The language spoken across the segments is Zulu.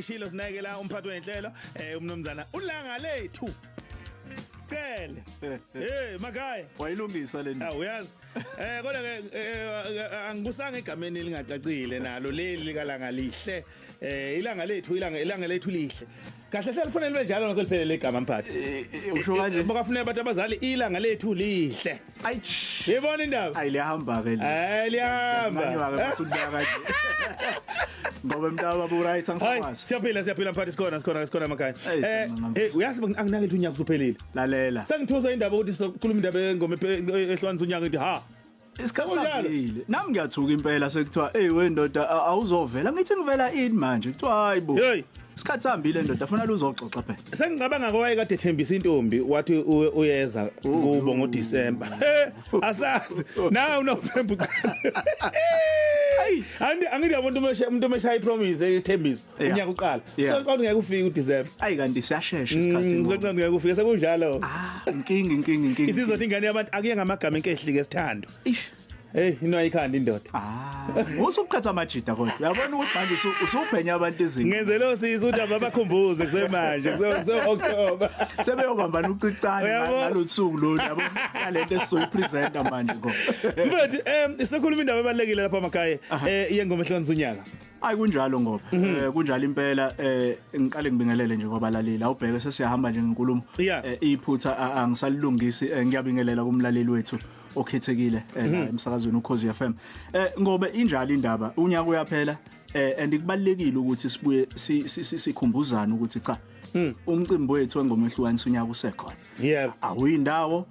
ngishilo sinake la umphathi wenhlelo umnomzana ulanga lethu cele makhaya wayilungisa le nto uyazi kodwa ke angibusanga egameni elingacacile nalo leli likalanga lihle ilanga lethu ilanga lethu lihle kahle hle lifanele njalo noseliphelele igama mphathi usho kanje bakafuneka abantu abazali ilanga lethu lihle ayithi yibona indaba ayilihamba ke lihamba manje basudlaka kanje ngoba mntaba bu right angikwazi siyaphila mphathi sikhona makhaya uyazi anginake unyaka usuphelile lalela sengithuza indaba ukuthi sikhuluma indaba engoma ehlwanisa unyaka ithi ha isikhathile nami ngiyathuka impela sekuthiwa wendoda awuzovela ngithi ngivela ini manje kuthiwa hayibo isikhathi sihambile ndoda fanele uzoxoxa phela sengicabanga ngowaye kade ethembisa intombi wathi uyeza kubo ngoDisemba asazi nawe uNovember angithi umuntu umeshaya ipromise isithembiso unyaka uqala soqala ngeke ufike uDisemba kanti siyashesha isikhathi ngizocela ngeke ufike sekunjalo inkingi isizothi ingane yabantu akuye ngamagama enkehlike esithando ino ayikhanda indoda usuqhatha amajida kodwa uyabona ukuthi manje usubhenya abantu izinto ngenzelo siza ukuthi ababakhumbuze kusemanje October sebeyobambana ucicane ngalothuku lo yabo nalento esizoyipresenta manje ngo but sikhuluma indaba ebalekile lapha emakhaya iyengoma ehlonza unyaka kunjalo ngoba kunjalo impela ngiqale ngibingelele nje kwabalaleli awubheke sesiyahamba nje ngenkulumo iphutha angisalungisi ngiyabingelela kumlaleli wethu okhethekile la emsakazweni uKhosi FM ngoba injalo indaba unyaka uyaphela and kubalekile ukuthi sibuye sikhumbuzana ukuthi cha umcimbi wethu wengoma ehlukanisa unyaka usekhona awuyindawo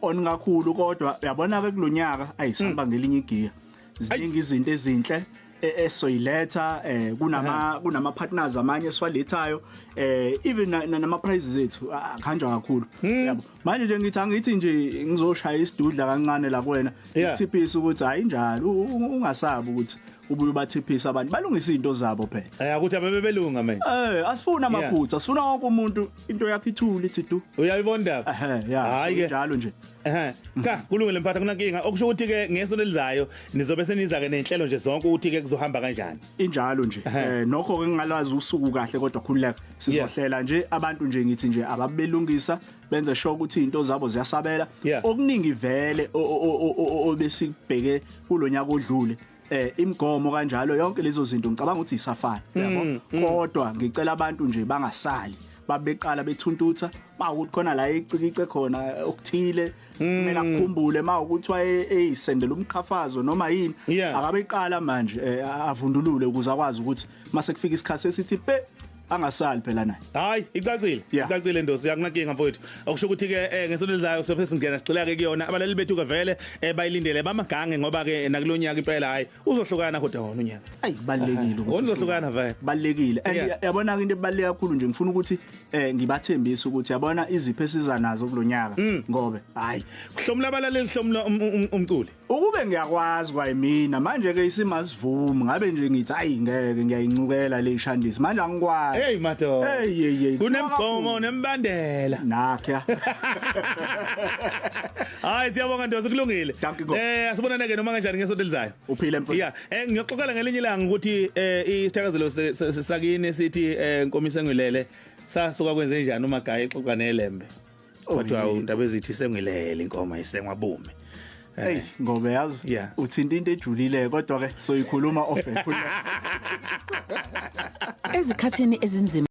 on kakhulu kodwa uyabona ke kulonyaka ayisihamba ngelinye igiya ziningi izinto ezinhle esoyiletha kunama partners amanye esiwalethayo even nama prizes ethu akhanjwa kakhulu yabo manje nje ngithi nje ngizoshaya isidudla kancane la kuwena ngithiphisa ukuthi hayi njalo ungasabi ukuthi ubuye bathiphisa abantu balungisa izinto zabo phela ukuthi abebelunga manje asifuna amaphutha asifuna wonke umuntu into yakhe ithule ithi du uyayibona hayi njalo nje cha kulungile mphatha kunankinga okusho ukuthi ke ngesonto elizayo nizobe seniza ke nenhlelo nje zonke ukuthi ke kuzohamba kanjani injalo nje nokho ke ngingalazi usuku kahle kodwa khululeka sizohlela nje abantu nje ngithi nje ababelungisa benze sure ukuthi izinto zabo ziyasabela okuningi vele obesikubheke kulonyaka odlule imigomo kanjalo yonke lezo zinto ngicabanga ukuthi isafana yabo kodwa ngicela abantu nje bangasali babeqala bethuntutha mawukuthi khona la icicice khona okuthile kumele akukhumbule mawukuthi eyisendela umqhafazo noma yini akabeqala manje avundulule ukuze akwazi ukuthi mase kufika isikhathi esithi angasali phela naye hayi icacile ndosi yakunankinga mfowethu okusho ukuthi ke ngesonto elizayo sobe singena sicela ke kuyona abalali bethu ke vele bayilindele bamagange ngoba ke nakulonyaka impela hayi uzohlukana kodwa wona unyaka kubalekile ukuthi uzohlukana vele balekile and yabona into ebaleka kakhulu nje ngifuna ukuthi ngibathembise ukuthi yabona izipho esiza nazo kulonyaka ngobe hayi kuhlomula abalaleli hlomula umculi ukube ngiyakwazi kwayimina manje ke isimazivumi ngabe nje ngithi hayi ngeke ngiyayincukela le ishandisi manje angikwazi hey mato kunemgomo nembandela nakha hayi siyabonga ndosi kulungile asibonane ke noma kanjani ngesonto elizayo uphile mfowethu ngiyoxoxela ngelinye ilanga ukuthi isithakazelo sakini sithi nkomiso engilele sasuka kwenze njani uMagaya exoxa neLembe kodwa indaba ezithi sengilele inkoma isengwabume ngoba yazi uthinta into ejulile kodwa ke soyikhuluma off ezikhatheni ezinzima